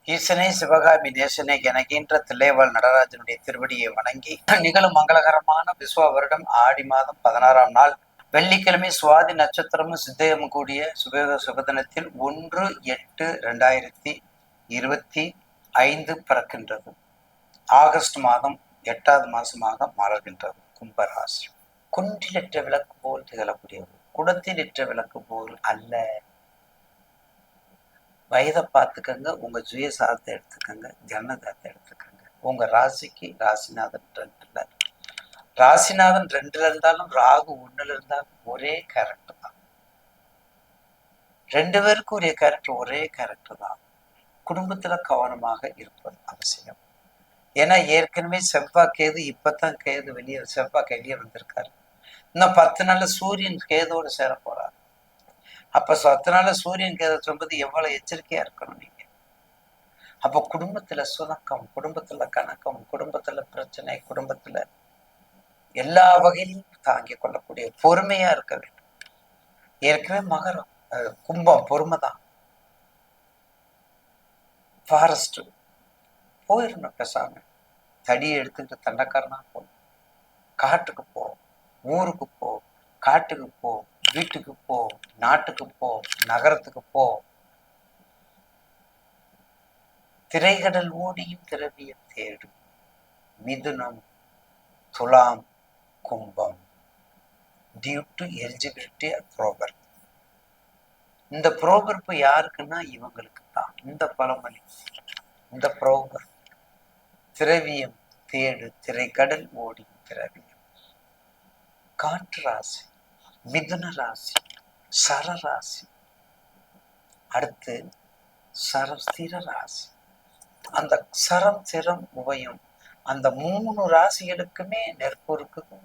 ஈசனே சிவகாமி நேசனே எனக்கின்ற தில்லைவாழ் நடராஜனுடைய திருவடியை வணங்கி நிகழும் மங்களகரமான விஸ்வ வருடம் ஆடி மாதம் 16ஆம் நாள் வெள்ளிக்கிழமை சுவாதி நட்சத்திரமும் சித்தயமும் கூடிய சுபதினத்தில் 1/8/2025 பிறக்கின்றது. ஆகஸ்ட் மாதம் 8வது மாசமாக மலர்கின்றது. கும்பராசி. குன்றிலிட்ட விளக்கு போல் திகழக்கூடியது, குடத்திலிட்ட விளக்கு போல் அல்ல. வயதை பார்த்துக்கங்க, உங்க சுயசாதத்தை எடுத்துக்கங்க, ஜனதாத்தை எடுத்துக்கங்க. உங்க ராசிக்கு ராசிநாதன் 2ல, ராசிநாதன் 2ல இருந்தாலும் ராகு 1ல இருந்தாலும் ஒரே கேரக்டர் தான். 2 பேருக்கும் ஒரே கேரக்டர், ஒரே கேரக்டர் தான். குடும்பத்துல கவனமாக இருப்பது அவசியம். ஏன்னா ஏற்கனவே செவ்வாய் கேது, இப்பதான் கேது வெளியே, செவ்வாய் வெளியே வந்திருக்காரு. இன்னும் 10 நாள்ல சூரியன் கேதோடு சேர போறாரு. அப்ப 10 நாள்ல சூரியன் கேது சொல்றது எவ்வளவு எச்சரிக்கையா இருக்கணும் நீங்க. அப்ப குடும்பத்துல சுணக்கம், குடும்பத்துல கணக்கம், குடும்பத்துல பிரச்சனை, குடும்பத்துல எல்லா வகையிலும் தாங்கிக் கொள்ளக்கூடிய பொறுமையா இருக்க வேண்டும். ஏற்கனவே மகரம், கும்பம் பொறுமைதான். ஃபாரஸ்ட் போயிடணும் பேசாம. தடியை எடுத்துக்கிட்டு தண்டக்காரனா போ, காட்டுக்கு போ, ஊருக்கு போ, காட்டுக்கு போ, வீட்டுக்கு போ, நாட்டுக்கு போ, நகரத்துக்கு போ. திரைகடல் ஓடியும் திரவியம் தேடும். மிதுனம், துலாம், கும்பம். Due to eligibility proper. இந்த ப்ரோபர்ப்பு யாருக்குன்னா இவங்களுக்கு தான். இந்த பழமொழி, இந்த ப்ரோபர். திரவியம் தேடு, திரைக்கடல் ஓடியும் திரவியம். காற்று ராசி, மிதுன ராசி, சரராசி. அடுத்து ஸ்திர ராசி. அந்த சரம், சிரம், உபயம், அந்த 3 ராசிகளுக்குமே நெருப்பு இருக்குது,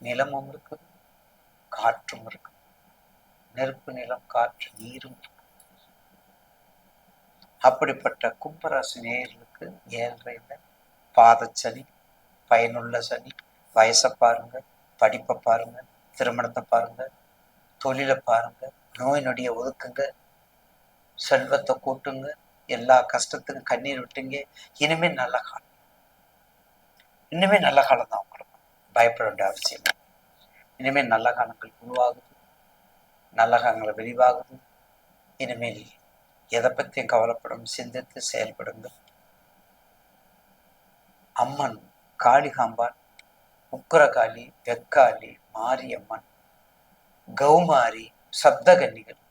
நிலமும் இருக்குது, காற்றும் இருக்குது. நெருப்பு, நிலம், காற்று, நீரும் இருக்கு. அப்படிப்பட்ட கும்பராசி நேயர்களுக்கு 7ல் பாதச்சனி, பயனுள்ள சனி. வயசை பாருங்க, படிப்பை பாருங்க, திருமணத்தை பாருங்க, தொழிலை பாருங்க, நோய் நொடியை ஒதுக்குங்க, செல்வத்தை கூட்டுங்க, எல்லா கஷ்டத்துக்கும் கண்ணீர் விட்டுங்க. இனிமே நல்ல காலம், இனிமே நல்ல காலம் தான். உங்களுக்கு பயப்பட வேண்டிய அவசியம். இனிமேல் நல்ல காலங்கள் உருவாகுது, நல்ல காலங்கள் விரிவாகுது. இனிமேல் எதை பற்றியும் கவலைப்படும், சிந்தித்து செயல்படுங்கள். அம்மன் காளிகாம்பாள், உக்கிரகாளி, வெக்காளி, மாரியம்மன், கௌமாரி, சப்தகன்னிகள்,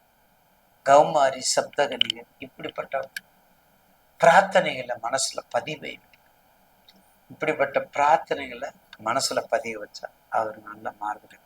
கௌமாரி, சப்தகன்னிகள், இப்படிப்பட்ட பிரார்த்தனைகளை மனசுல பதிவை, இப்படிப்பட்ட பிரார்த்தனைகளை மனசுல பதிய வச்சா அவர் நல்ல மார்க்கம்.